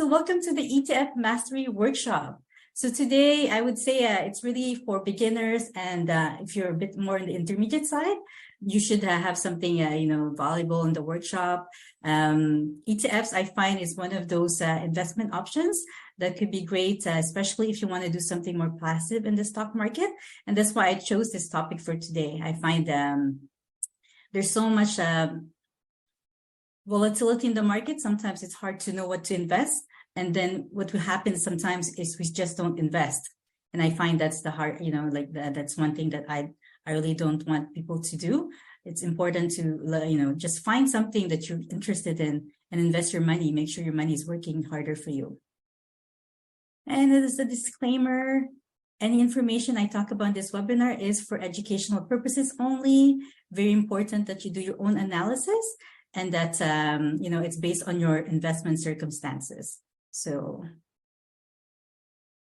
So welcome to the ETF Mastery Workshop. So today I would say it's really for beginners, and if you're a bit more on the intermediate side, you should have something valuable in the workshop. ETFs I find is one of those investment options that could be great, especially if you want to do something more passive in the stock market. And that's why I chose this topic for today. I find there's so much volatility in the market. Sometimes it's hard to know what to invest. And then what will happen sometimes is we just don't invest. And I find that's the hard, that's one thing that I really don't want people to do. It's important to, just find something that you're interested in and invest your money. Make sure your money is working harder for you. And as a disclaimer, any information I talk about in this webinar is for educational purposes only. Very important that you do your own analysis and that, it's based on your investment circumstances. So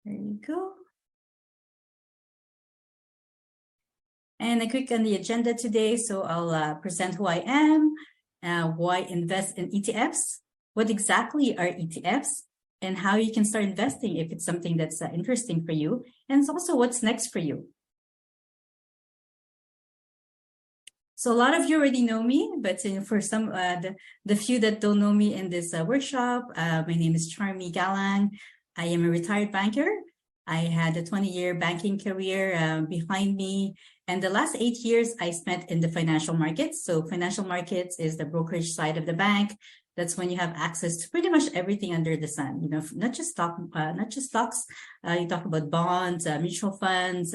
there you go. And a quick on the agenda today. So I'll present who I am, why invest in ETFs, what exactly are ETFs, and how you can start investing if it's something that's interesting for you. And it's also what's next for you. So a lot of you already know me, but for some, the few that don't know me in this workshop, my name is Charmy Galang. I am a retired banker. I had a 20-year banking career behind me. And the last 8 years I spent in the financial markets. So financial markets is the brokerage side of the bank. That's when you have access to pretty much everything under the sun, not just stocks. You talk about bonds, mutual funds,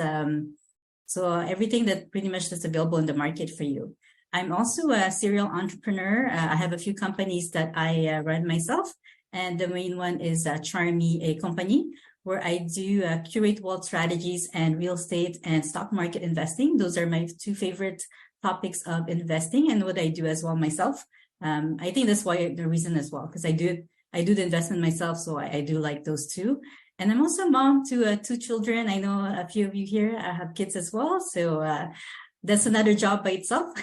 so everything that pretty much is available in the market for you. I'm also a serial entrepreneur. I have a few companies that I run myself. And the main one is Charmy, a company where I do curate wealth strategies and real estate and stock market investing. Those are my two favorite topics of investing and what I do as well myself. I think that's why the reason as well, because I do the investment myself. So I do like those two. And I'm also a mom to 2 children. I know a few of you here have kids as well. So that's another job by itself.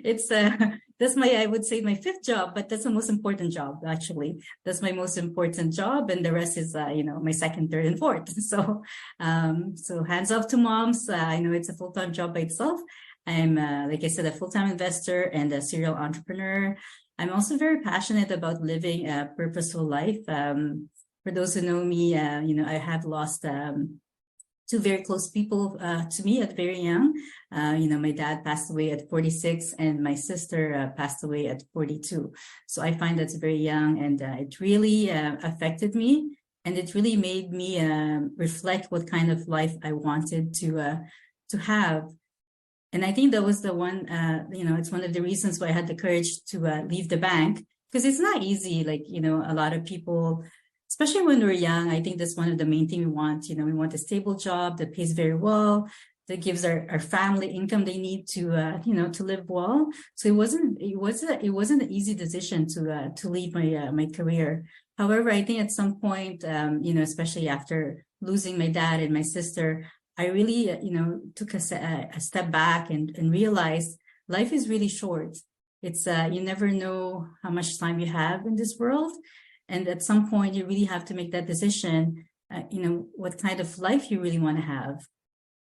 That's I would say my 5th job, but that's the most important job, actually. That's my most important job. And the rest is, my 2nd, 3rd, and 4th. So, so hands off to moms. I know it's a full-time job by itself. I'm, like I said, a full-time investor and a serial entrepreneur. I'm also very passionate about living a purposeful life. For those who know me, I have lost 2 very close people to me at very young. My dad passed away at 46 and my sister passed away at 42. So I find that's very young, and it really affected me, and it really made me reflect what kind of life I wanted to have. And I think that was the one, it's one of the reasons why I had the courage to leave the bank, because it's not easy. Like, a lot of people, especially when we're young, I think that's one of the main things we want. We want a stable job that pays very well, that gives our family income they need to, to live well. So it wasn't an easy decision to leave my career. However, I think at some point, especially after losing my dad and my sister, I really, took a step back and realized life is really short. It's you never know how much time you have in this world. And at some point, you really have to make that decision, what kind of life you really want to have.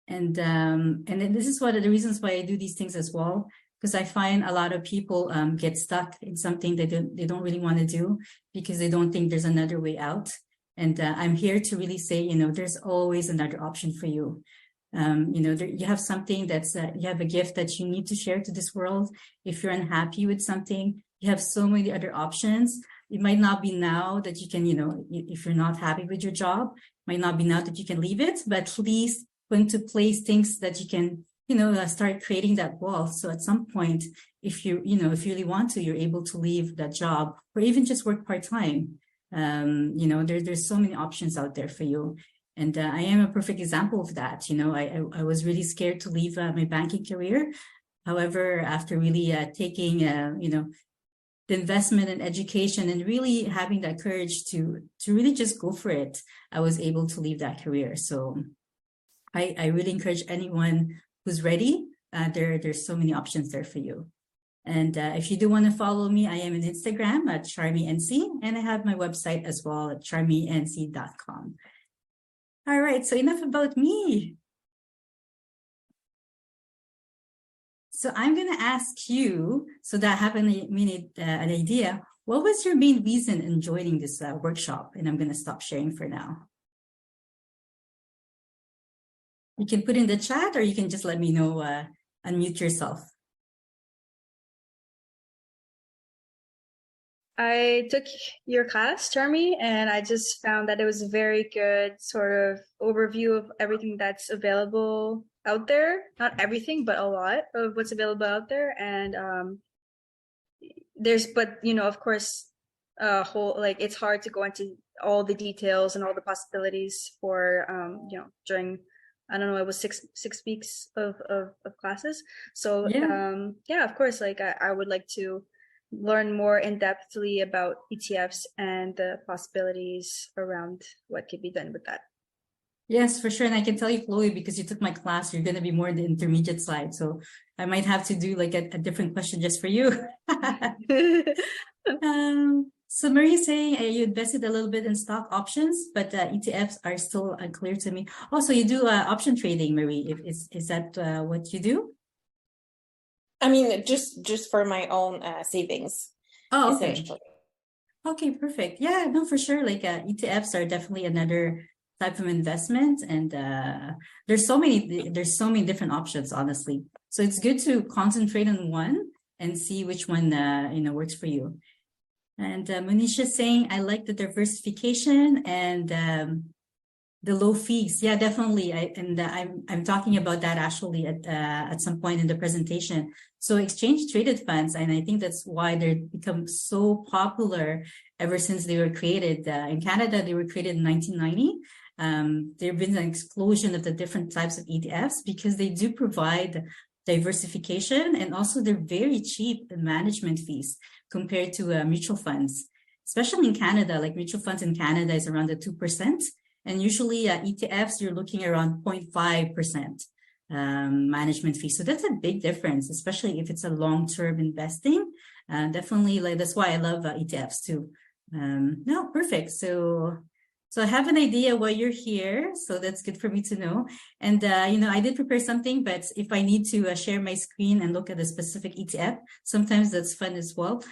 And then this is one of the reasons why I do these things as well, because I find a lot of people get stuck in something they don't really want to do because they don't think there's another way out. And I'm here to really say, there's always another option for you. You have something that's, you have a gift that you need to share to this world. If you're unhappy with something, you have so many other options. It might not be now that you can, if you're not happy with your job, it might not be now that you can leave it, but at least put into place things that you can, start creating that wealth. So at some point, if you really want to, you're able to leave that job or even just work part-time. There's so many options out there for you. And I am a perfect example of that. I was really scared to leave my banking career. However, after really taking, the investment in education and really having that courage to really just go for it, I was able to leave that career. So I really encourage anyone who's ready. There's so many options there for you. And if you do want to follow me, I am on Instagram at CharmyNC, and I have my website as well at charmync.com. All right, so enough about me. So I'm going to ask you, so that I have an idea, what was your main reason in joining this workshop? And I'm going to stop sharing for now. You can put in the chat, or you can just let me know, unmute yourself. I took your class, Charmy, and I just found that it was a very good sort of overview of everything that's available out there. Not everything, but a lot of what's available out there. And but of course, it's hard to go into all the details and all the possibilities for during, I don't know, it was six weeks of classes. So yeah, of course, like I would like to learn more in-depthly about ETFs and the possibilities around what could be done with that. Yes, for sure. And I can tell you, Chloe, because you took my class, you're going to be more in the intermediate side. So I might have to do like a different question just for you. So Marie saying you invested a little bit in stock options, but ETFs are still unclear to me. Also, you do option trading, Marie. Is that what you do? I mean, just for my own savings. Oh, okay. Okay, perfect. Yeah, no, for sure. Like ETFs are definitely another type of investment, and there's so many different options, honestly. So it's good to concentrate on one and see which one works for you. And Manisha saying, I like the diversification and the low fees. Yeah, definitely. I'm talking about that actually at some point in the presentation. So exchange traded funds, and I think that's why they've become so popular ever since they were created. In Canada, they were created in 1990. There have been an explosion of the different types of ETFs because they do provide diversification, and also they're very cheap in management fees compared to mutual funds, especially in Canada. Like mutual funds in Canada is around the 2%. And usually ETFs, you're looking around 0.5% management fee. So that's a big difference, especially if it's a long-term investing. Definitely, like that's why I love ETFs too. No, perfect. So I have an idea why you're here. So that's good for me to know. And, I did prepare something, but if I need to share my screen and look at a specific ETF, sometimes that's fun as well.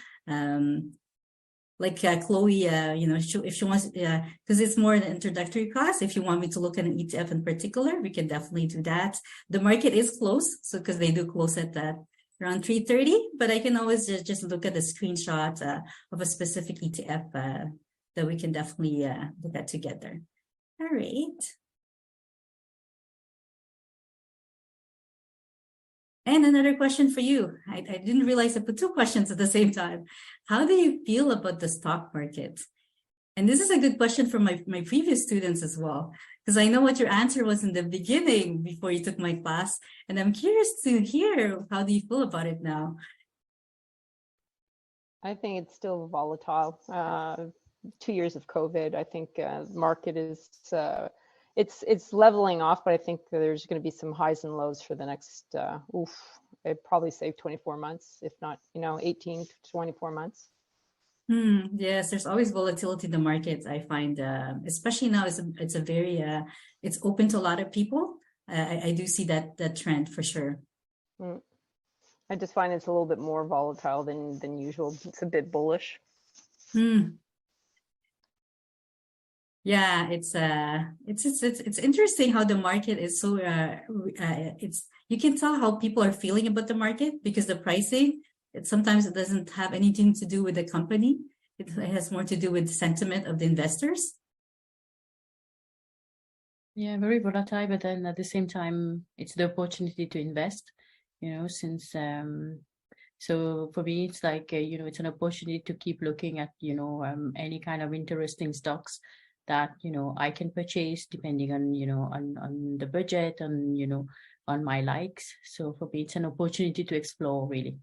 Like Chloe, if she wants, because it's more an introductory class. If you want me to look at an ETF in particular, we can definitely do that. The market is close, so because they do close at around 3:30, but I can always just look at a screenshot of a specific ETF that we can definitely look at together. All right. And another question for you. I didn't realize I put two questions at the same time. How do you feel about the stock market? And this is a good question for my previous students as well, because I know what your answer was in the beginning before you took my class. And I'm curious to hear, how do you feel about it now? I think it's still volatile. 2 years of COVID, I think the market is it's leveling off, but I think there's going to be some highs and lows for the next I'd probably say 24 months, if not 18 to 24 months. Yes, there's always volatility in the markets. I find, especially now, it's a very it's open to a lot of people. I do see that trend for sure. I just find it's a little bit more volatile than usual. It's a bit bullish. Yeah, it's interesting how the market is so you can tell how people are feeling about the market, because the pricing, sometimes it doesn't have anything to do with the company. It has more to do with the sentiment of the investors. Yeah, very volatile, but then at the same time, it's the opportunity to invest, since so for me, it's like, it's an opportunity to keep looking at, any kind of interesting stocks that, I can purchase depending on, on the budget and, on my likes. So for me, it's an opportunity to explore, really.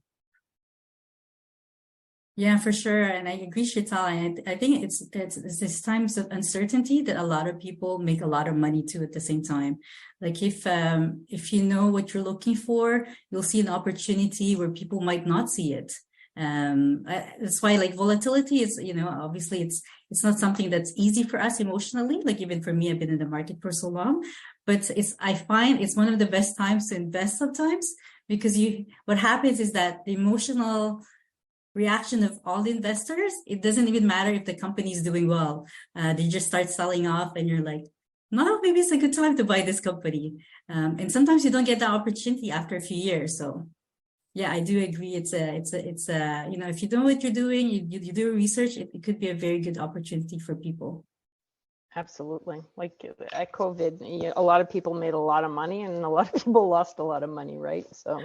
Yeah, for sure. And I agree, Shital. And I think it's these times of uncertainty that a lot of people make a lot of money too at the same time. Like if you know what you're looking for, you'll see an opportunity where people might not see it. That's why like volatility is, obviously it's not something that's easy for us emotionally. Like even for me, I've been in the market for so long, but I find it's one of the best times to invest sometimes, because what happens is that the emotional reaction of all the investors, it doesn't even matter if the company is doing well. They just start selling off and you're like, no, maybe it's a good time to buy this company. And sometimes you don't get that opportunity after a few years. So yeah, I do agree. It's if you know what you're doing, you do research, it could be a very good opportunity for people. Absolutely. Like at COVID, a lot of people made a lot of money and a lot of people lost a lot of money, right? So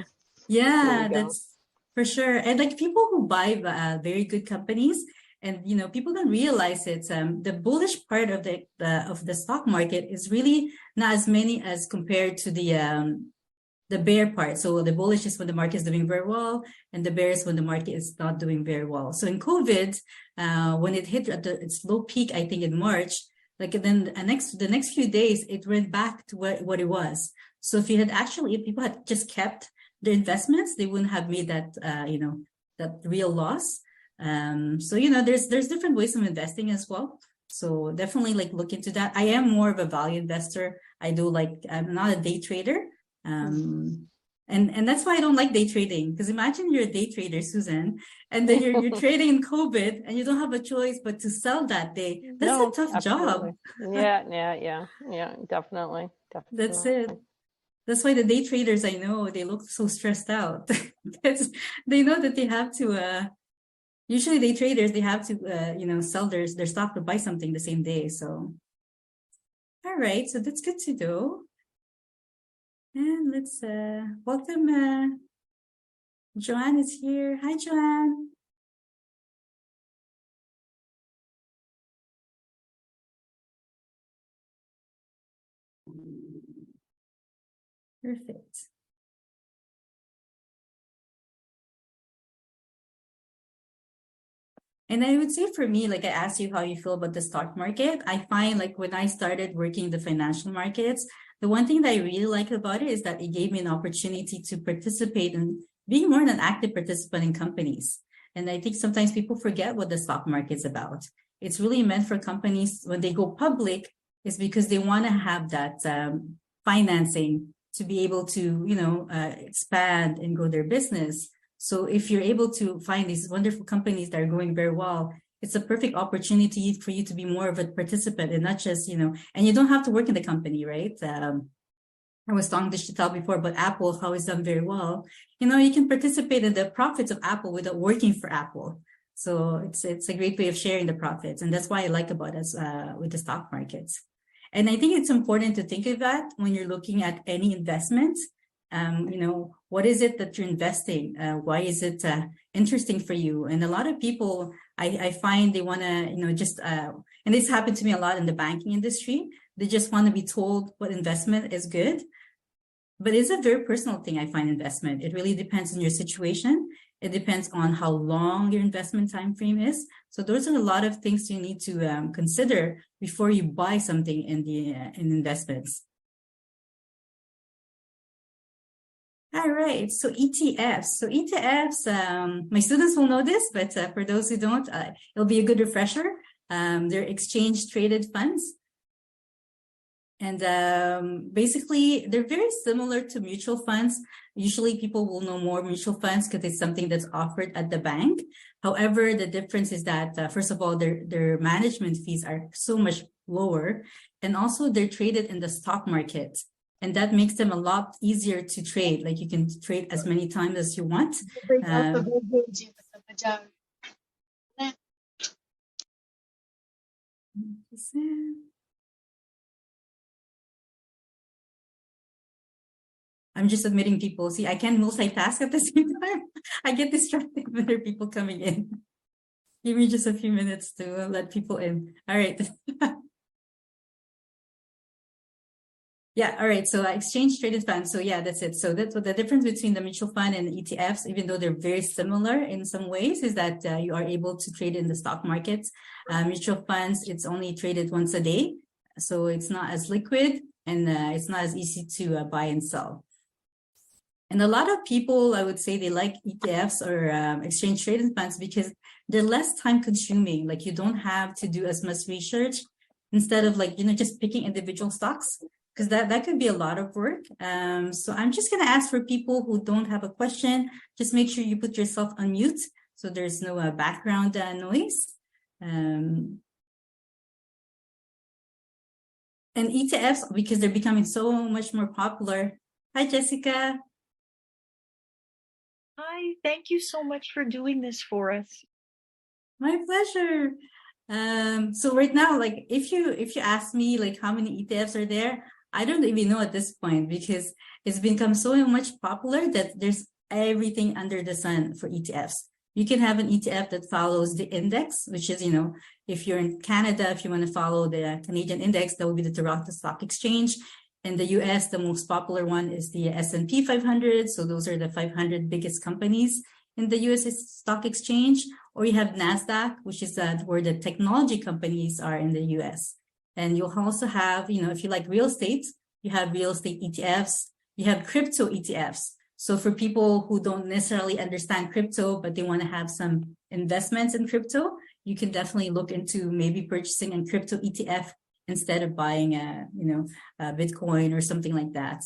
yeah, that's for sure. And like people who buy very good companies, and people don't realize it. The bullish part of the stock market is really not as many as compared to the bear part. So the bullish is when the market is doing very well, and the bear is when the market is not doing very well. So in COVID, when it hit at its low peak, I think in March, like then the next few days, it went back to what it was. So if people had just kept their investments, they wouldn't have made that that real loss. So there's different ways of investing as well. So definitely like look into that. I am more of a value investor. I'm not a day trader. And that's why I don't like day trading, because imagine you're a day trader, Susan, and then you're trading in COVID and you don't have a choice but to sell that day. That's a tough absolutely. job. Yeah, definitely. That's it. That's why the day traders, I know, they look so stressed out because they know that they have to usually day traders, they have to sell their stock to buy something the same day. So all right, so that's good to know. And let's welcome Joanne is here. Hi, Joanne. Perfect. And I would say for me, like I asked you how you feel about the stock market. I find like when I started working the financial markets, the one thing that I really like about it is that it gave me an opportunity to participate in being more an active participant in companies. And I think sometimes people forget what the stock market's about. It's really meant for companies when they go public, is because they want to have that financing to be able to, expand and grow their business. So if you're able to find these wonderful companies that are going very well, it's a perfect opportunity for you to be more of a participant and not just, and you don't have to work in the company, right? I was talking to Chital before about Apple, how it's done very well. You can participate in the profits of Apple without working for Apple. So it's a great way of sharing the profits. And that's why I like about us with the stock markets. And I think it's important to think of that when you're looking at any investment. What is it that you're investing? Why is it interesting for you? And a lot of people, I find they want to, and this happened to me a lot in the banking industry. They just want to be told what investment is good. But it's a very personal thing, I find, investment. It really depends on your situation. It depends on how long your investment time frame is. So those are a lot of things you need to consider before you buy something in investments. All right, so ETFs. So ETFs, my students will know this, but for those who don't, it'll be a good refresher. They're exchange traded funds. And basically, they're very similar to mutual funds. Usually people will know more mutual funds because it's something that's offered at the bank. However, the difference is that, first of all, their management fees are so much lower. And also they're traded in the stock market. And that makes them a lot easier to trade. Like you can trade as many times as you want. I'm just admitting people. See, I can't multitask at the same time. I get distracted when there are people coming in. Give me just a few minutes to let people in. All right. Yeah, all right. So exchange traded funds. So yeah, that's it. So that's what the difference between the mutual fund and ETFs, even though they're very similar in some ways, is that you are able to trade in the stock market. Mutual funds, it's only traded once a day, so it's not as liquid and it's not as easy to buy and sell. And a lot of people, I would say, they like ETFs or exchange traded funds because they're less time consuming. Like you don't have to do as much research instead of like, just picking individual stocks, because that could be a lot of work. So I'm just going to ask for people who don't have a question, just make sure you put yourself on mute so there's no background noise. And ETFs, because they're becoming so much more popular. Hi, Jessica. Hi, thank you so much for doing this for us. My pleasure. So right now, like if you ask me like how many ETFs are there, I don't even know at this point because it's become so much popular that there's everything under the sun for ETFs. You can have an ETF that follows the index, which is, if you're in Canada, if you want to follow the Canadian index, that would be the Toronto Stock Exchange. In the US, the most popular one is the S&P 500. So those are the 500 biggest companies in the US Stock Exchange. Or you have NASDAQ, which is where the technology companies are in the US. And you'll also have, if you like real estate, you have real estate ETFs, you have crypto ETFs. So for people who don't necessarily understand crypto, but they want to have some investments in crypto, you can definitely look into maybe purchasing a crypto ETF instead of buying a Bitcoin or something like that.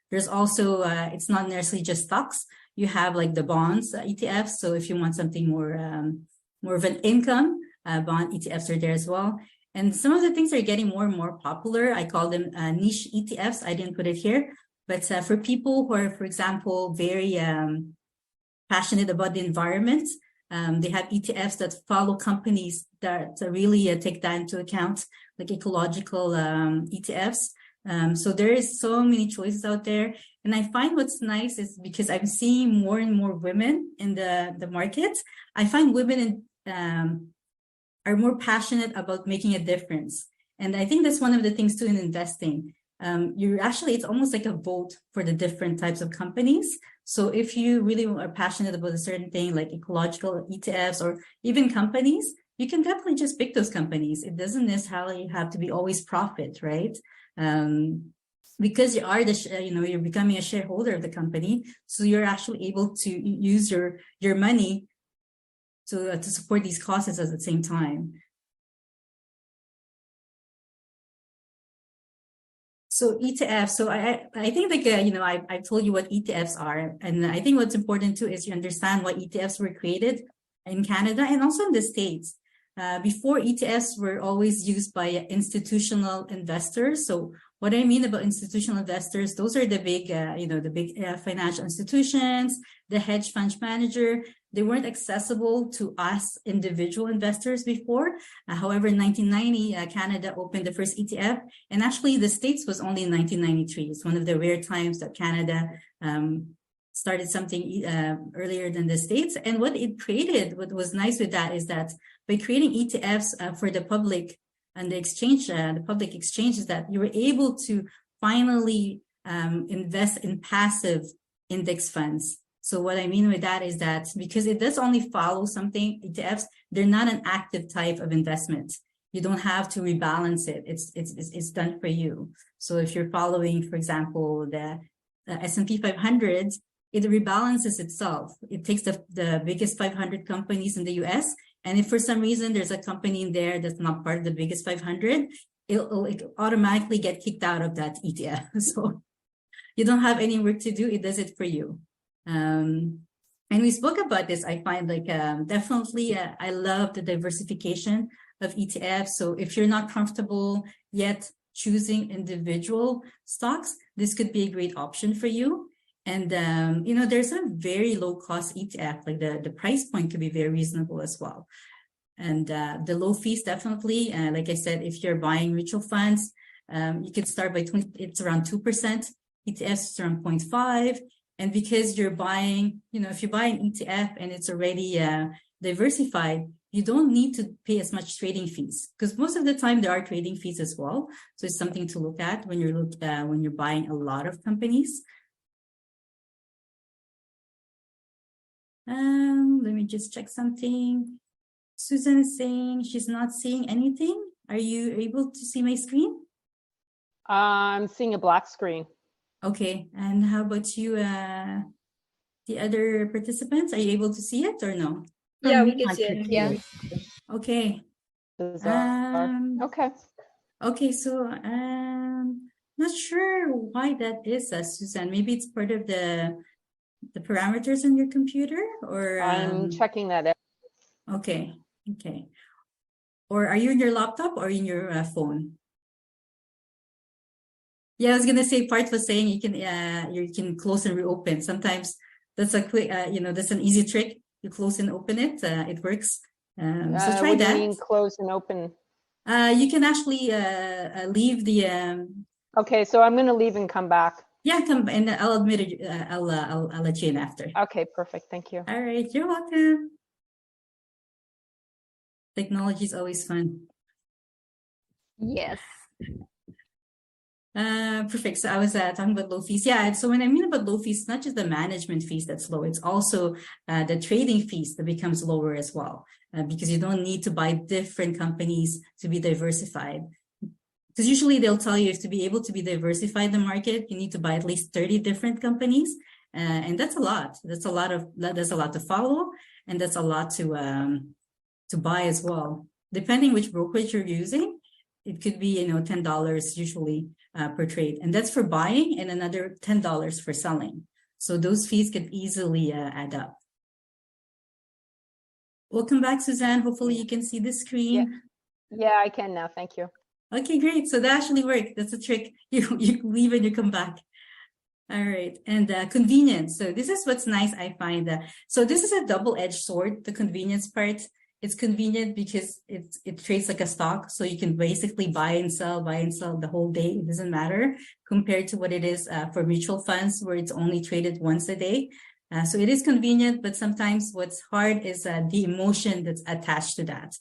There's also, it's not necessarily just stocks. You have like the bonds ETFs. So if you want something more of an income, bond ETFs are there as well. And some of the things are getting more and more popular. I call them niche ETFs. I didn't put it here, but for people who are, for example, very passionate about the environment, they have ETFs that follow companies that really take that into account, like ecological ETFs. So there is so many choices out there. And I find what's nice is because I'm seeing more and more women in the market, I find women are more passionate about making a difference. And I think that's one of the things too in investing. It's almost like a vote for the different types of companies. So if you really are passionate about a certain thing like ecological ETFs or even companies, you can definitely just pick those companies. It doesn't necessarily have to be always profit, right? Because you are you're becoming a shareholder of the company. So you're actually able to use your money to support these causes at the same time. So ETFs, so I think like, I've told you what ETFs are. And I think what's important too is you understand why ETFs were created in Canada and also in the States. Before, ETFs were always used by institutional investors. So what I mean about institutional investors, those are the big, financial institutions, the hedge fund manager. They weren't accessible to us individual investors before. However, in 1990, Canada opened the first ETF, and actually the States was only in 1993. It's one of the rare times that Canada started something earlier than the States. And what it created, what was nice with that is that by creating ETFs for the public and the public exchange, is that you were able to finally invest in passive index funds. So what I mean with that is that because it does only follow something, ETFs, they're not an active type of investment. You don't have to rebalance it. It's done for you. So if you're following, for example, the S&P 500, it rebalances itself. It takes the biggest 500 companies in the US. And if for some reason there's a company in there that's not part of the biggest 500, it'll automatically get kicked out of that ETF. So you don't have any work to do. It does it for you. And we spoke about this. I find like definitely I love the diversification of ETFs. So if you're not comfortable yet choosing individual stocks, this could be a great option for you. And there's a very low cost ETF, like the price point could be very reasonable as well. And the low fees definitely, like I said, if you're buying mutual funds, you could start by it's around 2%, ETFs is around 0.5%. And because you're buying, if you buy an ETF and it's already diversified, you don't need to pay as much trading fees, because most of the time there are trading fees as well. So it's something to look at when you're buying a lot of companies. Let me just check something. Susan is saying she's not seeing anything. Are you able to see my screen? I'm seeing a black screen. Okay, and how about you, the other participants? Are you able to see it or no? Yeah, we me, can I see can it. see Yeah. it. Okay. Bizarre. Okay. Okay, so not sure why that is, Susan. Maybe it's part of the parameters in your computer, or I'm checking that out. okay, okay. Or are you in your laptop or in your phone? Yeah, I was gonna say, Part was saying you can close and reopen. Sometimes that's a quick, that's an easy trick. You close and open it. It works. So try What do you that. mean close and open? You can actually leave the Okay, so I'm going to leave and come back. yeah, come, and I'll admit it. I'll let you in after. Okay, perfect. Thank you. All right, you're welcome. Technology is always fun. Yes. Perfect. So I was talking about low fees. Yeah. So when I mean about low fees, it's not just the management fees that's low. It's also the trading fees that becomes lower as well, because you don't need to buy different companies to be diversified. Because usually they'll tell you, if to be able to be diversified in the market, you need to buy at least 30 different companies. And that's a lot. That's a lot to follow. And that's a lot to buy as well. Depending which brokerage you're using, it could be, $10 usually per trade. And that's for buying, and another $10 for selling. So those fees could easily add up. Welcome back, Suzanne. Hopefully you can see the screen. Yeah, I can now. Thank you. Okay, great. So that actually worked. That's a trick. You leave and you come back. All right. And convenience. So this is what's nice, I find. So this is a double-edged sword, the convenience part. It's convenient because it trades like a stock. So you can basically buy and sell the whole day. It doesn't matter, compared to what it is for mutual funds, where it's only traded once a day. So it is convenient, but sometimes what's hard is the emotion that's attached to that.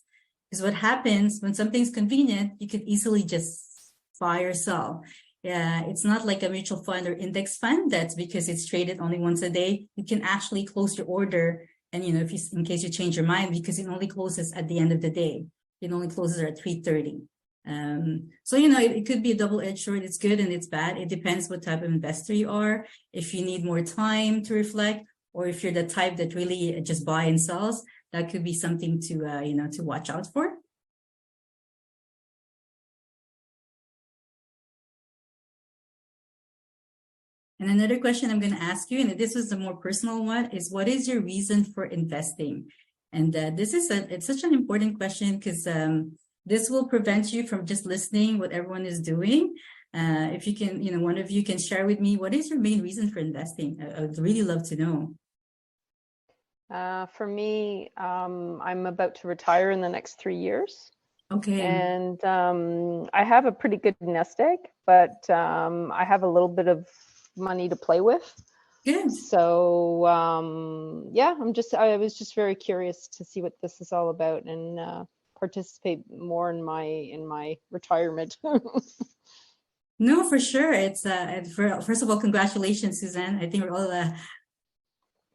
Because what happens when something's convenient, you could easily just buy or sell. Yeah, it's not like a mutual fund or index fund. That's because it's traded only once a day. You can actually close your order, and if in case you change your mind, because it only closes at the end of the day. It only closes at 3:30. So it could be a double-edged sword. It's good and it's bad. It depends what type of investor you are. If you need more time to reflect, or if you're the type that really just buy and sells, that could be something to to watch out for. And another question I'm going to ask you, and this is the more personal one, is what is your reason for investing? And this is it's such an important question, because this will prevent you from just listening what everyone is doing. If you can, one of you can share with me, what is your main reason for investing? I would really love to know. For me, I'm about to retire in the next 3 years. Okay. And I have a pretty good nest egg, but I have a little bit of money to play with. Good. So yeah, I was just very curious to see what this is all about, and participate more in my retirement. No, for sure. It's first of all, congratulations, Suzanne. I think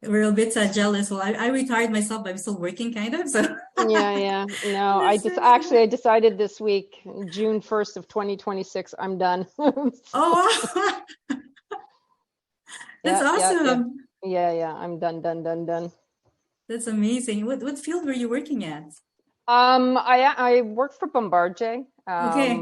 we're a bit jealous. Well, I retired myself, but I'm still working, kind of. So yeah. No, I decided this week, June 1st of 2026, I'm done. Oh, that's awesome. Yeah. I'm done. That's amazing. What field were you working at? I work for Bombardier. Okay.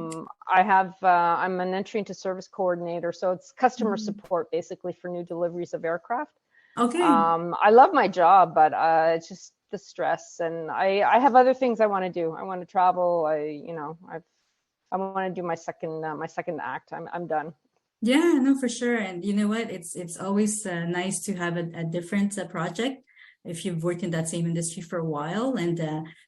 I'm an entry into service coordinator, so it's customer support basically for new deliveries of aircraft. Okay. I love my job, but it's just the stress, and I have other things I want to do. I want to travel. I want to do my second act. I'm done. Yeah, no, for sure. And you know what? It's always nice to have a different project if you've worked in that same industry for a while. And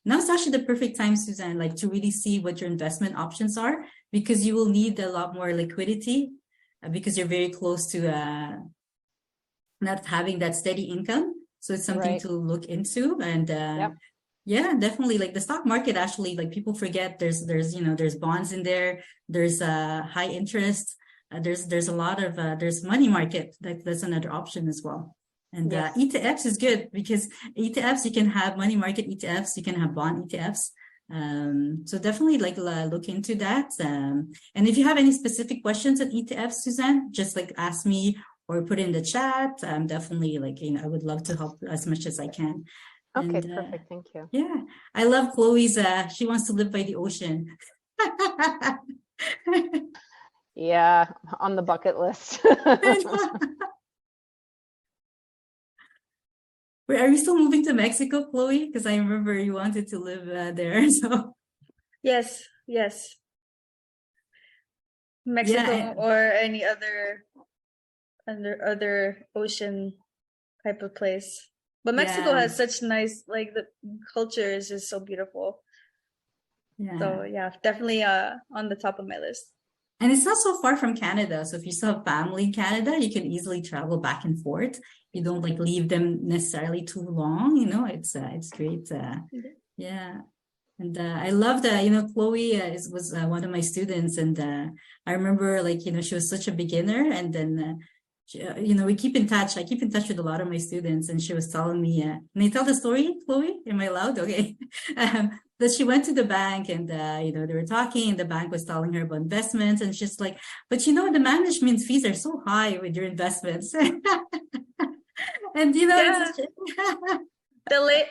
now it's actually the perfect time, Suzanne, like to really see what your investment options are, because you will need a lot more liquidity because you're very close to not having that steady income. So it's something to look into. And Yeah, definitely. Like the stock market, actually, like people forget there's bonds in there. There's high interest. There's a lot of there's money market. That's another option as well. And Yes. ETFs is good because ETFs, you can have money market ETFs, you can have bond ETFs. So definitely like look into that. And if you have any specific questions on ETFs, Suzanne, just like ask me or put in the chat. Definitely like, I would love to help as much as I can. Okay, And, perfect. Thank you. yeah, I love Chloe's. She wants to live by the ocean. Yeah, on the bucket list. Wait, are you still moving to Mexico, Chloe? Because I remember you wanted to live there. So Yes, yes. Mexico yeah, or any other ocean type of place. But Mexico yeah, has such nice, like the culture is just so beautiful. yeah. So yeah, definitely on the top of my list. And it's not so far from Canada. So if you still have family in Canada, you can easily travel back and forth. You don't like leave them necessarily too long. It's great. Yeah. And I love that, Chloe was one of my students. And I remember like, she was such a beginner. And then, we keep in touch. I keep in touch with a lot of my students. And she was telling me, can I tell the story, Chloe? Am I allowed? Okay. That she went to the bank and, they were talking and the bank was telling her about investments. And she's like, but the management fees are so high with your investments. And, Yeah. it's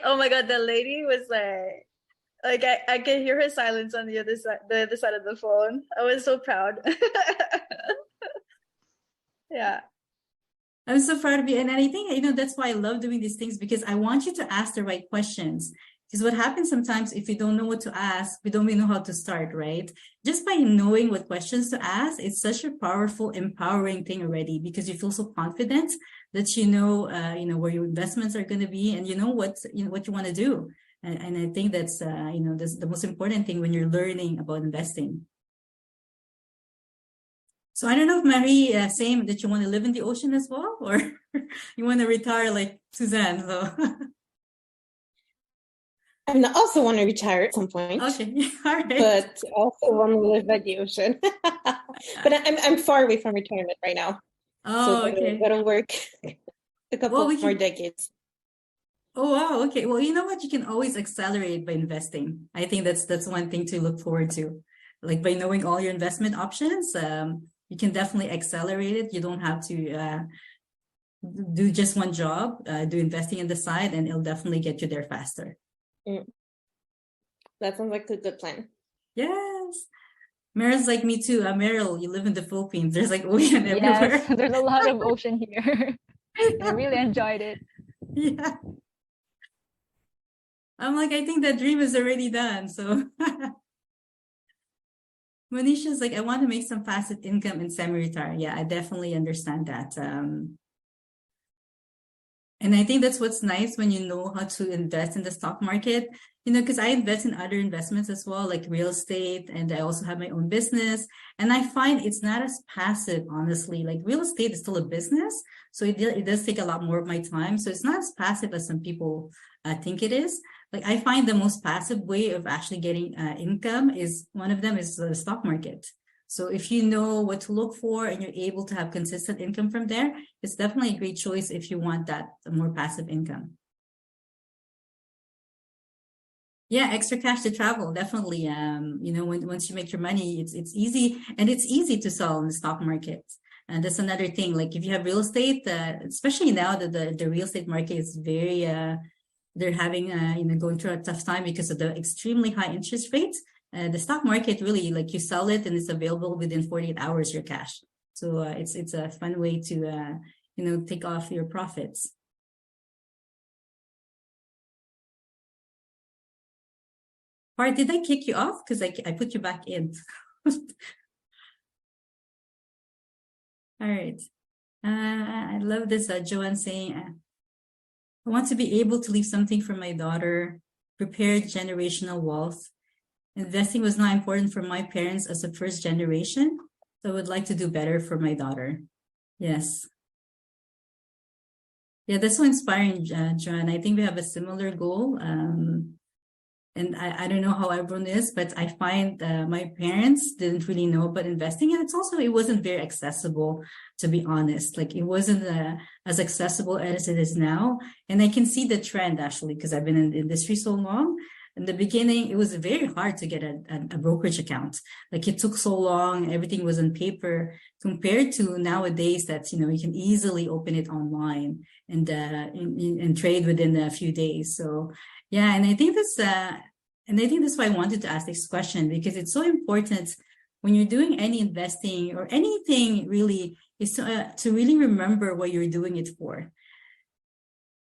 Oh my God, the lady was like I can hear her silence on the other side of the phone. I was so proud. Yeah. I'm so proud of you. And I think, that's why I love doing these things, because I want you to ask the right questions. Because what happens sometimes, if you don't know what to ask, we don't really know how to start, right? Just by knowing what questions to ask, it's such a powerful, empowering thing already, because you feel so confident that where your investments are going to be, and what you want to do. And I think that's that's the most important thing when you're learning about investing. So I don't know if Marie, same, that you want to live in the ocean as well, or you want to retire like Suzanne. So I also want to retire at some point. okay, all right. But also want to live by the ocean. But I'm far away from retirement right now. Oh, so okay. gotta work a couple more decades. Oh wow, okay. Well, you know what? You can always accelerate by investing. I think that's one thing to look forward to. Like by knowing all your investment options, you can definitely accelerate it. You don't have to do just one job, do investing on the side, and it'll definitely get you there faster. That sounds like a good plan. Yes. Meryl's like me too. Meryl, you live in the Philippines. There's like ocean everywhere. Yes, there's a lot of ocean here. I really enjoyed it. Yeah. I'm like, I think that dream is already done. So Manisha's like, I want to make some passive income and semi-retire. Yeah, I definitely understand that. And I think that's what's nice when you know how to invest in the stock market, because I invest in other investments as well, like real estate, and I also have my own business. And I find it's not as passive, honestly. Like real estate is still a business, so it does take a lot more of my time. So it's not as passive as some people think it is. Like I find the most passive way of actually getting income is one of them is the stock market. So if you know what to look for and you're able to have consistent income from there, it's definitely a great choice if you want that more passive income. Yeah, extra cash to travel, definitely. Once you make your money, it's easy, and it's easy to sell in the stock market. And that's another thing. Like if you have real estate, especially now that the real estate market is very, they're having, going through a tough time because of the extremely high interest rates. The stock market really, like you sell it and it's available within 48 hours, your cash. So it's a fun way to, take off your profits. Or did I kick you off? Because I put you back in. All right. I love this. Joanne saying, I want to be able to leave something for my daughter, prepare generational wealth. Investing was not important for my parents as a first generation, so I would like to do better for my daughter. Yes. Yeah, that's so inspiring, Joanne. I think we have a similar goal. and I don't know how everyone is, but I find my parents didn't really know about investing. And it wasn't very accessible, to be honest. Like it wasn't as accessible as it is now. And I can see the trend actually, because I've been in the industry so long. In the beginning, it was very hard to get a brokerage account. Like it took so long, everything was on paper compared to nowadays that, you can easily open it online and trade within a few days. So yeah, and I think that's why I wanted to ask this question, because it's so important when you're doing any investing or anything really, is to really remember what you're doing it for.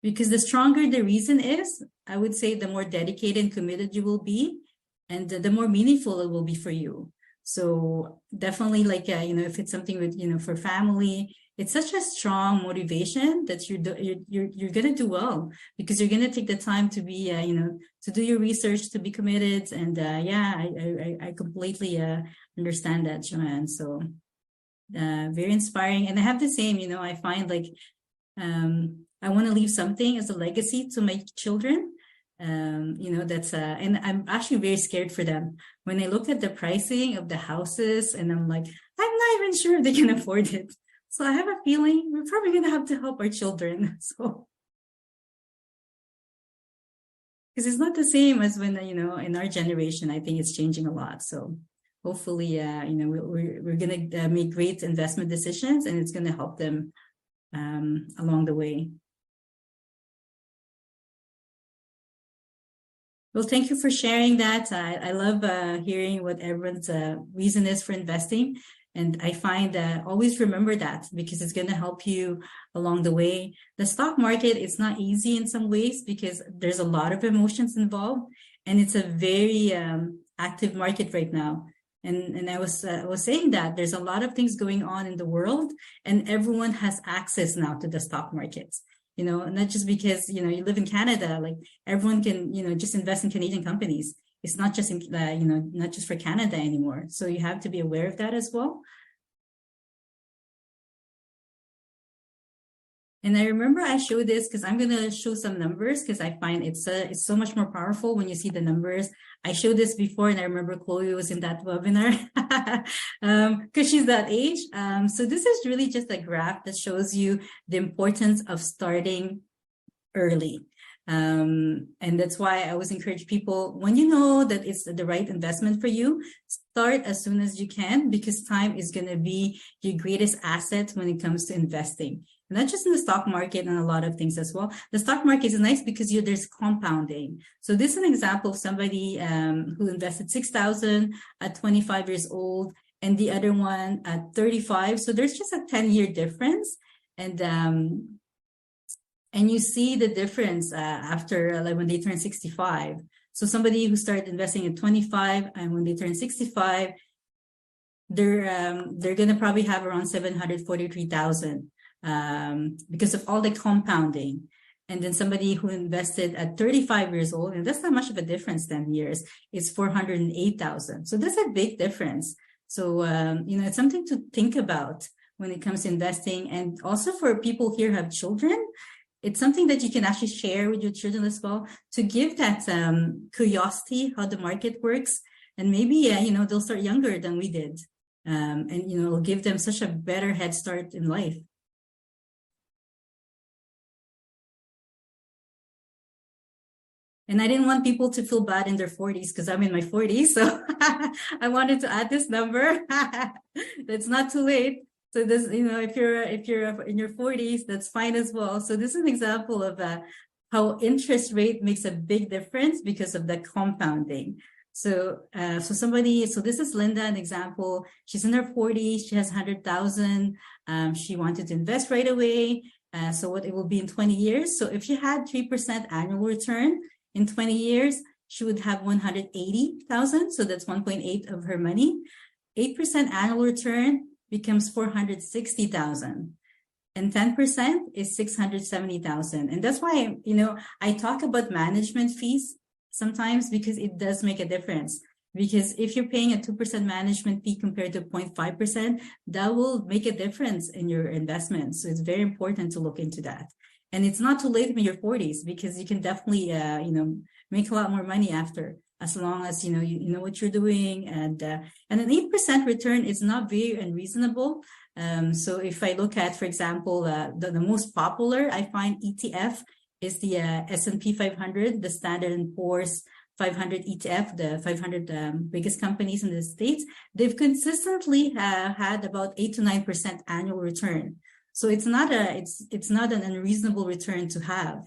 Because the stronger the reason is, I would say the more dedicated and committed you will be, and the more meaningful it will be for you. So definitely, like, if it's something with, for family, it's such a strong motivation that you're going to do well, because you're going to take the time to be, to do your research, to be committed. And I completely understand that, Joanne. So very inspiring. And I have the same, I find like, I want to leave something as a legacy to my children. That's and I'm actually very scared for them when I look at the pricing of the houses, and I'm like, I'm not even sure if they can afford it. So I have a feeling we're probably going to have to help our children. So, because it's not the same as when, in our generation. I think it's changing a lot. So hopefully, we're going to make great investment decisions, and it's going to help them along the way. Well, thank you for sharing that. I love hearing what everyone's reason is for investing. And I find that always remember that, because it's going to help you along the way. The stock market, it's not easy in some ways because there's a lot of emotions involved, and it's a very active market right now. And I was saying that there's a lot of things going on in the world, and everyone has access now to the stock markets. Not just because, you live in Canada, like everyone can, just invest in Canadian companies. It's not just, not just for Canada anymore. So you have to be aware of that as well. And I remember I showed this because I'm going to show some numbers, because I find it's so much more powerful when you see the numbers. I showed this before, and I remember Chloe was in that webinar because she's that age. So this is really just a graph that shows you the importance of starting early. And that's why I always encourage people, when you know that it's the right investment for you, start as soon as you can, because time is going to be your greatest asset when it comes to investing. Not just in the stock market, and a lot of things as well. The stock market is nice because there's compounding. So this is an example of somebody who invested $6,000 at 25 years old, and the other one at 35. So there's just a 10-year difference. And you see the difference after, like, when they turn 65. So somebody who started investing at 25, and when they turn 65, they're going to probably have around 743,000. Because of all the compounding. And then somebody who invested at 35 years old, and that's not much of a difference, 10 years, is 408,000. So that's a big difference. So, it's something to think about when it comes to investing. And also for people here who have children, it's something that you can actually share with your children as well, to give that curiosity how the market works. And maybe, they'll start younger than we did. And, it'll give them such a better head start in life. And I didn't want people to feel bad in their 40s, because I'm in my 40s. So I wanted to add this number. That's not too late. So this, if you're in your 40s, that's fine as well. So this is an example of how interest rate makes a big difference because of the compounding. So this is Linda, an example. She's in her 40s. She has 100,000. She wanted to invest right away. So what it will be in 20 years. So if she had 3% annual return, in 20 years, she would have 180,000. So that's 1.8 of her money. 8% annual return becomes 460,000. And 10% is 670,000. And that's why, I talk about management fees sometimes, because it does make a difference. Because if you're paying a 2% management fee compared to 0.5%, that will make a difference in your investment. So it's very important to look into that. And it's not too late in your 40s, because you can definitely, make a lot more money after, as long as you know what you're doing. And an 8% return is not very unreasonable. So if I look at, for example, the most popular, I find ETF is the S&P 500, the Standard & Poor's 500 ETF, the 500 biggest companies in the States. They've consistently had about 8 to 9% annual return. So it's not an unreasonable return to have.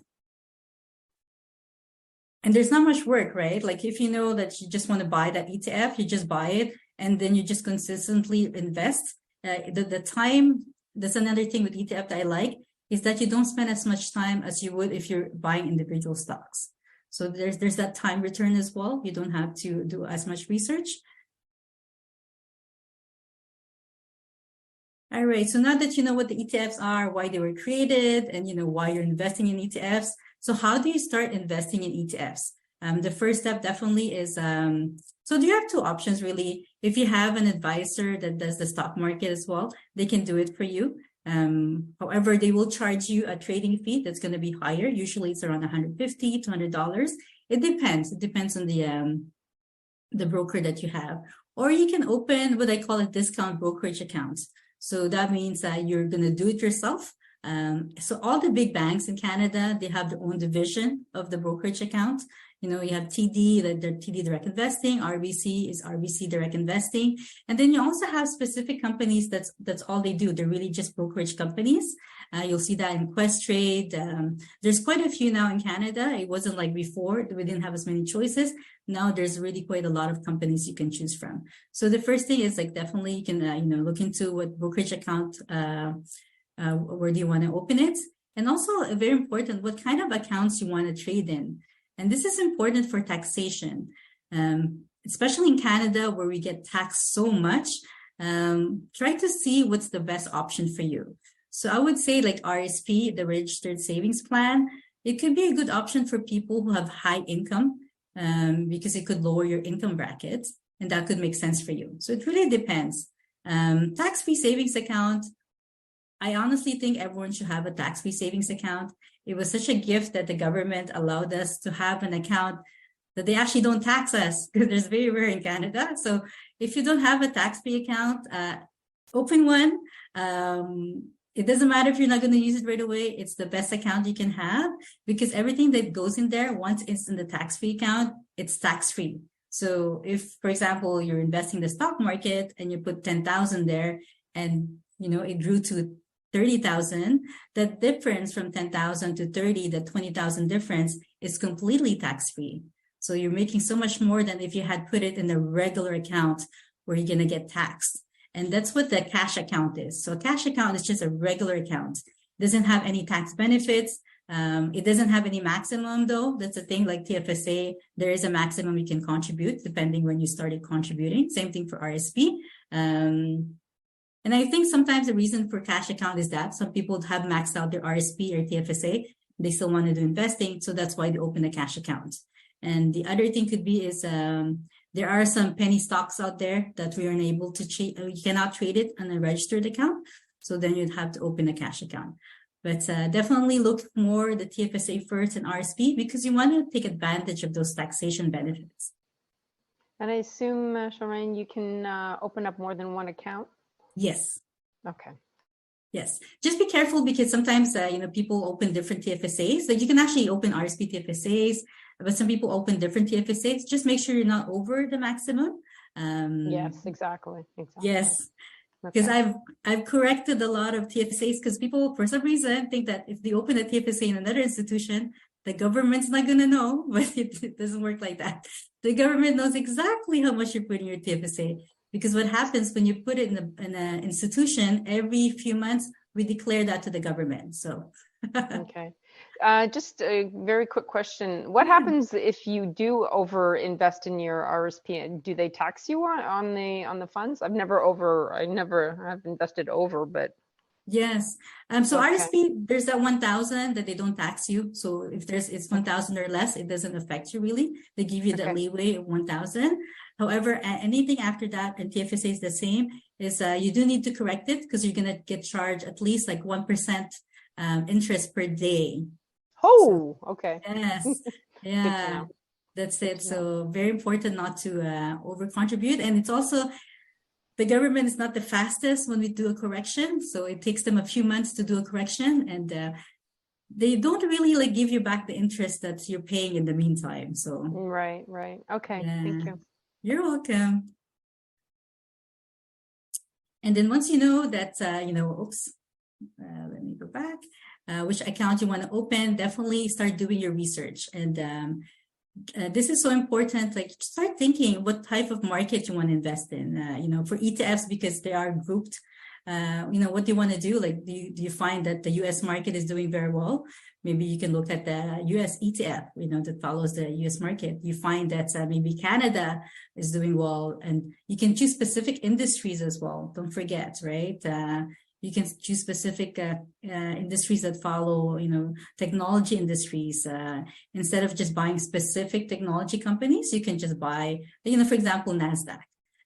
And there's not much work, right? Like if you know that you just want to buy that ETF, you just buy it, and then you just consistently invest. The time, that's another thing with ETF that I like, is that you don't spend as much time as you would if you're buying individual stocks. So there's that time return as well. You don't have to do as much research. All right, so now that you know what the ETFs are, why they were created, and why you're investing in ETFs, so how do you start investing in ETFs? The first step definitely is, so you have two options really. If you have an advisor that does the stock market as well, they can do it for you. However, they will charge you a trading fee that's going to be higher. Usually it's around $150 to $200. It depends. It depends on the broker that you have. Or you can open what I call a discount brokerage account. So that means that you're going to do it yourself. So all the big banks in Canada, they have their own division of the brokerage account. You have TD, they're TD Direct Investing, RBC is RBC Direct Investing. And then you also have specific companies that's all they do. They're really just brokerage companies. You'll see that in Questrade. There's quite a few now in Canada. It wasn't like before. We didn't have as many choices. Now there's really quite a lot of companies you can choose from. So the first thing is like definitely you can look into what brokerage account, where do you want to open it? And also very important, what kind of accounts you want to trade in. And this is important for taxation, especially in Canada where we get taxed so much. Try to see what's the best option for you. So I would say like RSP, the Registered Savings Plan, it could be a good option for people who have high income because it could lower your income bracket, and that could make sense for you. So it really depends. Tax-free savings account, I honestly think everyone should have a tax-free savings account. It was such a gift that the government allowed us to have an account that they actually don't tax us, because there's very rare in Canada. So if you don't have a tax-free account, open one. It doesn't matter if you're not going to use it right away. It's the best account you can have, because everything that goes in there, once it's in the tax-free account, it's tax-free. So if, for example, you're investing in the stock market and you put 10,000 there and, it grew to 30,000, that difference from 10,000 to 30, the 20,000 difference is completely tax-free. So you're making so much more than if you had put it in a regular account where you're going to get taxed. And that's what the cash account is. So a cash account is just a regular account. It doesn't have any tax benefits. It doesn't have any maximum though. That's a thing like TFSA. There is a maximum you can contribute depending when you started contributing. Same thing for RSP. And I think sometimes the reason for cash account is that some people have maxed out their RSP or TFSA. They still want to do investing. So that's why they open a cash account. And the other thing could be is there are some penny stocks out there that we aren't able to trade. You cannot trade it on a registered account. So then you'd have to open a cash account. But definitely look more the TFSA first and RSP, because you want to take advantage of those taxation benefits. And I assume, Charmaine, you can open up more than one account? Yes. Okay. Yes. Just be careful, because sometimes, people open different TFSAs. So you can actually open RSP TFSAs, but some people open different TFSAs. Just make sure you're not over the maximum. Yes, exactly. Yes. Because I've corrected a lot of TFSAs, because people, for some reason, think that if they open a TFSA in another institution, the government's not going to know, but it doesn't work like that. The government knows exactly how much you put in your TFSA. Because what happens when you put it in an institution, every few months, we declare that to the government. So, okay. Just a very quick question. What happens if you do over invest in your RSP? Do they tax you on the funds? I never have invested over, but. Yes. So okay. RSP, there's that 1,000 that they don't tax you. So if it's 1,000 or less, it doesn't affect you really. They give you the leeway of 1,000. However, anything after that, and TFSA is the same, is you do need to correct it, because you're going to get charged at least like 1% interest per day. Oh, so, okay. Yes. Yeah. That's it. So very important not to over contribute. And it's also, the government is not the fastest when we do a correction. So it takes them a few months to do a correction, and they don't really like give you back the interest that you're paying in the meantime. So Right. Okay. Thank you. You're welcome. And then once you know that, let me go back, which account you want to open, definitely start doing your research. And this is so important. Like, start thinking what type of market you want to invest in. For ETFs, because they are grouped. What do you want to do? Like, do you find that the US market is doing very well? Maybe you can look at the US ETF, that follows the US market. You find that maybe Canada is doing well, and you can choose specific industries as well. Don't forget, right? You can choose specific industries that follow, technology industries. Instead of just buying specific technology companies, you can just buy, for example, NASDAQ.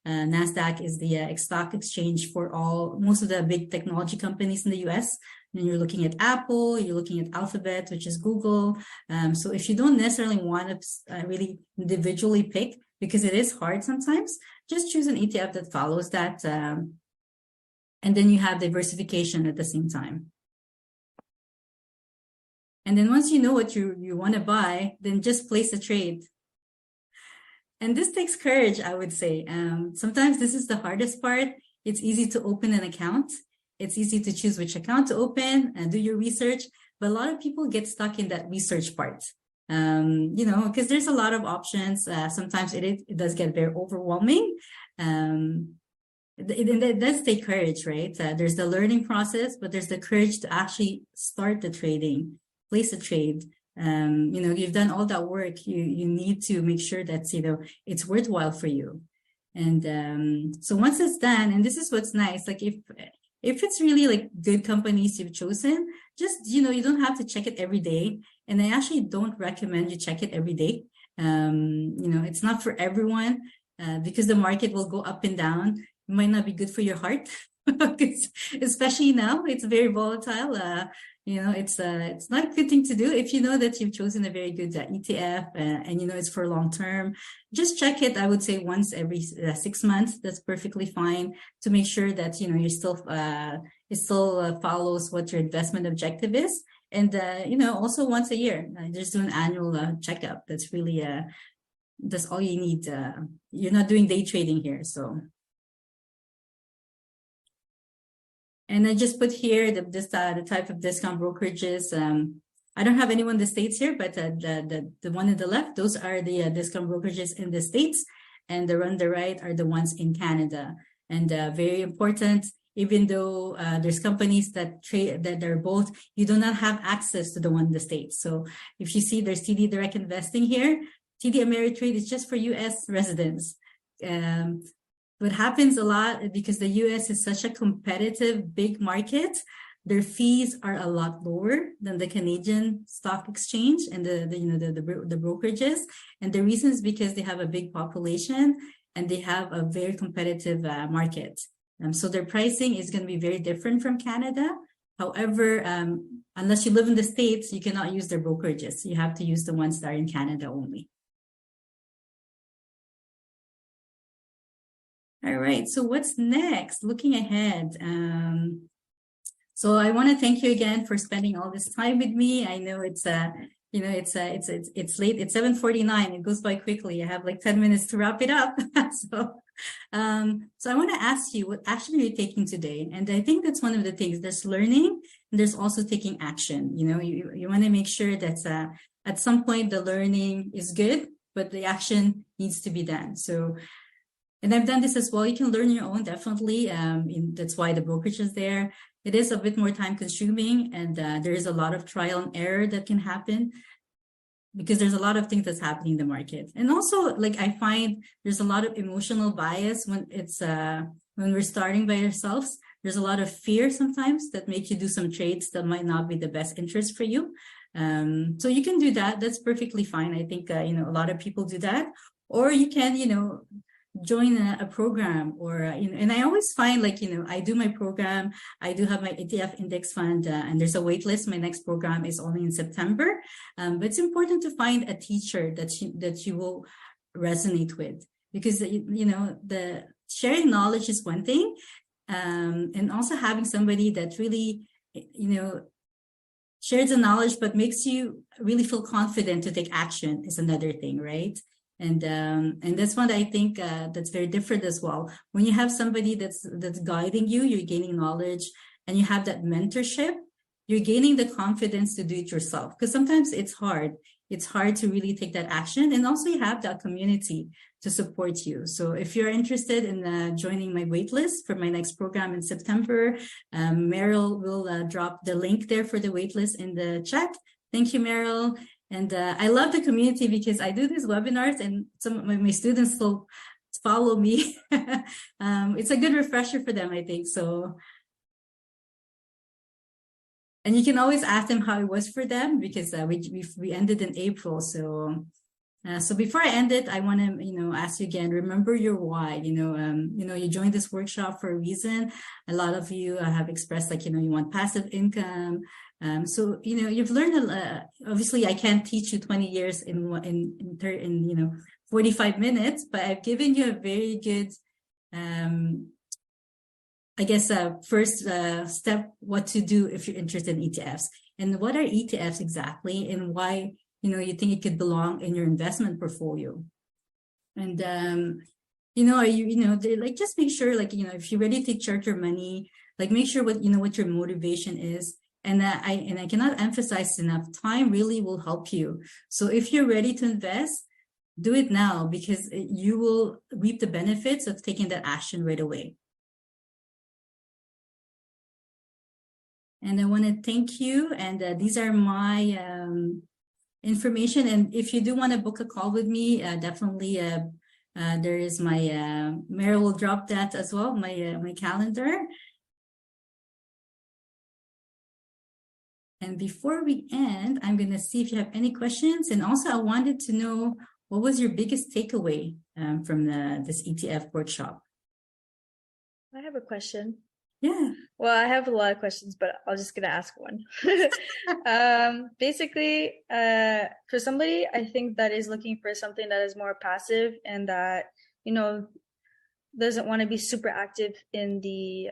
NASDAQ is the stock exchange for most of the big technology companies in the US. And you're looking at Apple, you're looking at Alphabet, which is Google. So if you don't necessarily want to really individually pick, because it is hard sometimes, just choose an ETF that follows that. And then you have diversification at the same time. And then once you know what you want to buy, then just place a trade. And this takes courage, I would say. Sometimes this is the hardest part. It's easy to open an account. It's easy to choose which account to open and do your research. But a lot of people get stuck in that research part, because there's a lot of options. Sometimes it does get very overwhelming. It does take courage, right? There's the learning process, but there's the courage to actually start the trading, place a trade. You've done all that work. You need to make sure that, it's worthwhile for you. And so once it's done, and this is what's nice, like if it's really like good companies you've chosen, just, you don't have to check it every day. And I actually don't recommend you check it every day. It's not for everyone, because the market will go up and down. It might not be good for your heart, especially now. It's very volatile. It's not a good thing to do. If you know that you've chosen a very good ETF and it's for long term, just check it. I would say once every 6 months. That's perfectly fine, to make sure that you're still it still follows what your investment objective is. And also once a year, just do an annual checkup. That's really that's all you need. You're not doing day trading here, so. And I just put here the type of discount brokerages. I don't have anyone in the States here, but the one on the left, those are the discount brokerages in the States, and the on the right are the ones in Canada. And very important, even though there's companies that trade that they're both, you do not have access to the one in the States. So if you see there's TD Direct Investing here, TD Ameritrade is just for US residents. What happens a lot, because the US is such a competitive big market, their fees are a lot lower than the Canadian stock exchange and the brokerages. And the reason is because they have a big population and they have a very competitive market. So their pricing is going to be very different from Canada. However, unless you live in the States, you cannot use their brokerages. You have to use the ones that are in Canada only. All right, so what's next? Looking ahead. So I want to thank you again for spending all this time with me. I know it's it's late. It's 7:49. It goes by quickly. I have like 10 minutes to wrap it up. So I want to ask you what action you're taking today. And I think that's one of the things. There's learning, and there's also taking action. You want to make sure that at some point the learning is good, but the action needs to be done. So. And I've done this as well. You can learn your own, definitely. That's why the brokerage is there. It is a bit more time consuming, and there is a lot of trial and error that can happen, because there's a lot of things that's happening in the market. And also, like, I find there's a lot of emotional bias when it's when we're starting by ourselves. There's a lot of fear sometimes that make you do some trades that might not be the best interest for you. So you can do that. That's perfectly fine. I think a lot of people do that. Or you can join a program, or and I always find, like, I do my program, I do have my ETF index fund, and there's a wait list. My next program is only in September, but it's important to find a teacher that you will resonate with, because the sharing knowledge is one thing, and also having somebody that really shares the knowledge but makes you really feel confident to take action is another thing, right? And that's one that I think that's very different as well. When you have somebody that's guiding you, you're gaining knowledge, and you have that mentorship, you're gaining the confidence to do it yourself. Because sometimes it's hard. It's hard to really take that action. And also you have that community to support you. So if you're interested in joining my waitlist for my next program in September, Meryl will drop the link there for the waitlist in the chat. Thank you, Meryl. And I love the community because I do these webinars and some of my students will follow me. It's a good refresher for them, I think. So, and you can always ask them how it was for them, because we ended in April. So, so before I end it, I want to ask you again. Remember your why. You joined this workshop for a reason. A lot of you have expressed, like, you want passive income. So you've learned obviously I can't teach you 20 years in 45 minutes, but I've given you a very good I guess first step, what to do if you're interested in ETFs. And what are ETFs exactly, and why you think it could belong in your investment portfolio. And are you like, just make sure, like, if you're ready to chart your money, like, make sure what your motivation is. And I cannot emphasize enough, time really will help you. So if you're ready to invest, do it now, because you will reap the benefits of taking that action right away. And I want to thank you. And these are my information. And if you do want to book a call with me, definitely there is my Meryl will drop that as well, my calendar. And before we end, I'm going to see if you have any questions. And also, I wanted to know, what was your biggest takeaway from this ETF workshop? I have a question. Yeah. Well, I have a lot of questions, but I'm just going to ask one. Basically, for somebody, I think, that is looking for something that is more passive and that, doesn't want to be super active in the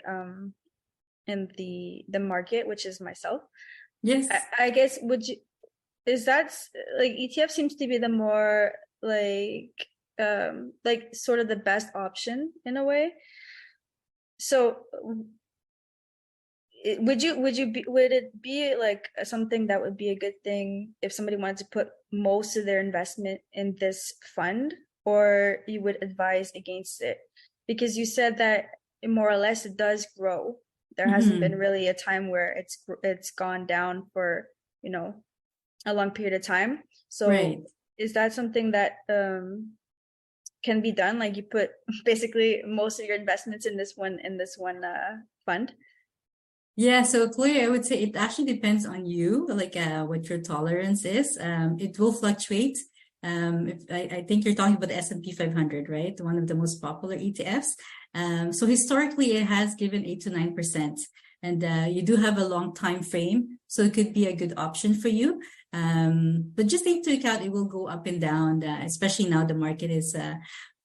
market, which is myself. Yes. I guess, is that like, ETF seems to be the more like sort of the best option in a way. So would it be like something that would be a good thing if somebody wanted to put most of their investment in this fund, or you would advise against it? Because you said that more or less it does grow. There hasn't been really a time where it's gone down for a long period of time. So right. Is that something that can be done? Like, you put basically most of your investments in this one fund? Yeah, so clearly I would say it actually depends on you, like what your tolerance is. It will fluctuate. I think you're talking about the S&P 500, right? One of the most popular ETFs. So historically, it has given 8 to 9%. And you do have a long time frame, so it could be a good option for you. But just take into account, it will go up and down, especially now the market is...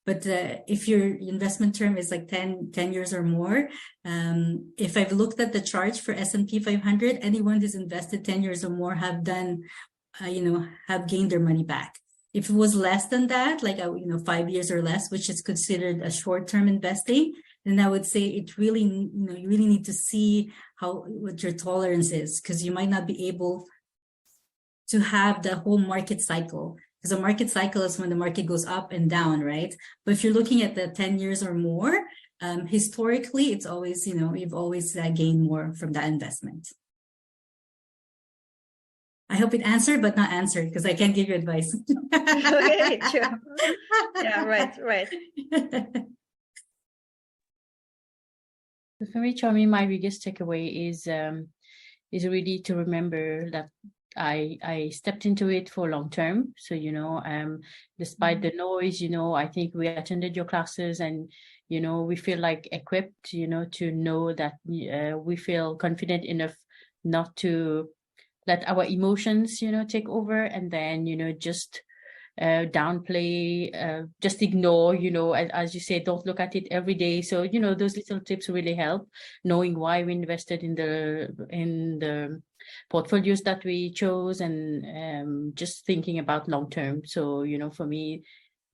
But if your investment term is like 10 years or more, if I've looked at the charts for S&P 500, anyone who's invested 10 years or more have done, have gained their money back. If it was less than that, like, 5 years or less, which is considered a short-term investing, then I would say it really, you really need to see what your tolerance is, because you might not be able to have the whole market cycle. Because a market cycle is when the market goes up and down, right? But if you're looking at the 10 years or more, historically, it's always, you've always gained more from that investment. I hope it answered, but not answered, because I can't give you advice. Okay, true. Yeah, right. For me, Charmy, my biggest takeaway is really to remember that I stepped into it for long term. So, despite the noise, I think we attended your classes and, we feel like equipped, to know that we feel confident enough not to let our emotions, take over, and then, just downplay, just ignore, as you say, don't look at it every day. So, those little tips really help, knowing why we invested in the portfolios that we chose, and just thinking about long term. So, for me,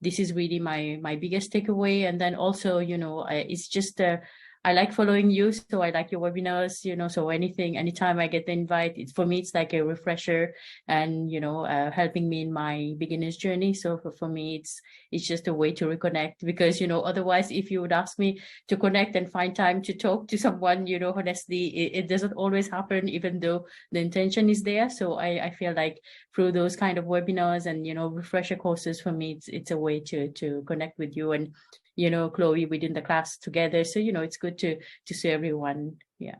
this is really my biggest takeaway. And then also, it's just I like following you, so I like your webinars, so anytime I get the invite, for me, it's like a refresher and, helping me in my beginner's journey. So for me, it's just a way to reconnect, because, otherwise, if you would ask me to connect and find time to talk to someone, honestly, it doesn't always happen, even though the intention is there. So I feel like through those kind of webinars and, refresher courses, for me, it's a way to connect with you and, Chloe within the class together. So, it's good to see everyone. Yeah.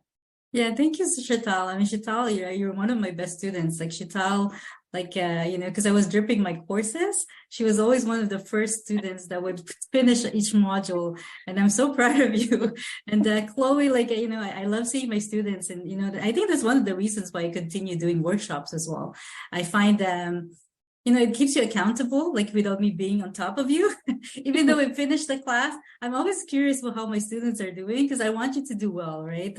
Yeah, thank you, Shital. I mean, Shital, you're one of my best students. Like Shital, because I was dripping my courses, she was always one of the first students that would finish each module. And I'm so proud of you. And Chloe, I love seeing my students. And, I think that's one of the reasons why I continue doing workshops as well. I find it keeps you accountable, like without me being on top of you. Even though we finished the class, I'm always curious about how my students are doing, because I want you to do well, right?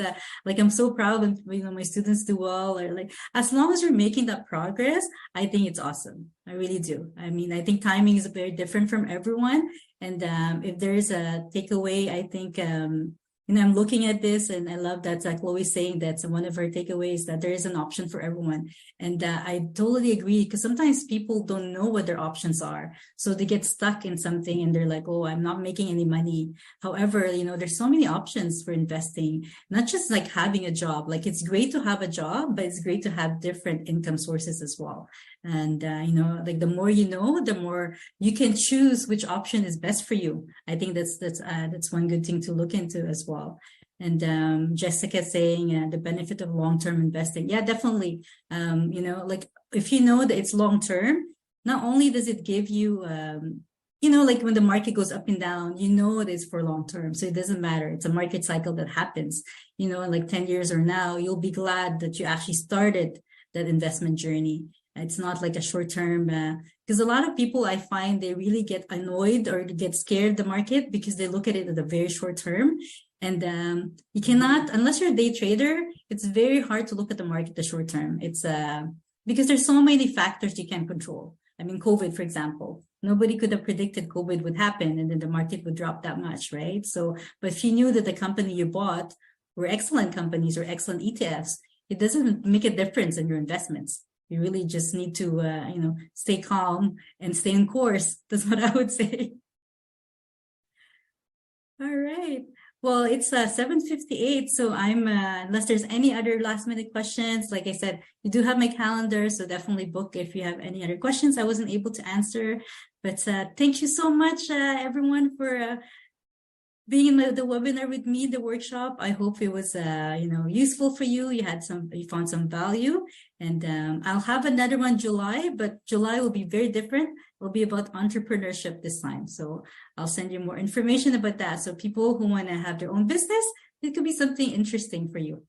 I'm so proud when my students do well, or as long as you're making that progress, I think it's awesome. I really do. I mean, I think timing is very different from everyone. And if there is a takeaway, I think I'm looking at this, and I love that Chloe's saying that one of her takeaways, that there is an option for everyone. And I totally agree, because sometimes people don't know what their options are. So they get stuck in something and they're like, oh, I'm not making any money. However, there's so many options for investing, not just like having a job. Like, it's great to have a job, but it's great to have different income sources as well. And, the more you know, the more you can choose which option is best for you. I think that's one good thing to look into as well. And Jessica saying the benefit of long-term investing. Yeah, definitely. If you know that it's long-term, not only does it give you, when the market goes up and down, it is for long-term. So it doesn't matter. It's a market cycle that happens, in like 10 years or now, you'll be glad that you actually started that investment journey. It's not like a short term, because a lot of people, I find, they really get annoyed or get scared of the market because they look at it at a very short term. And you cannot, unless you're a day trader, it's very hard to look at the market the short term. It's because there's so many factors you can't control. I mean, COVID, for example, nobody could have predicted COVID would happen and then the market would drop that much, right? So, but if you knew that the company you bought were excellent companies or excellent ETFs, it doesn't make a difference in your investments. You really just need to, stay calm and stay in course. That's what I would say. All right. Well, it's 7:58, so I'm, unless there's any other last minute questions, like I said, you do have my calendar, so definitely book if you have any other questions I wasn't able to answer. But thank you so much, everyone, for being in the webinar with me, the workshop. I hope it was, useful for you. You found some value, and I'll have another one July, but July will be very different. It'll be about entrepreneurship this time. So I'll send you more information about that. So people who want to have their own business, it could be something interesting for you.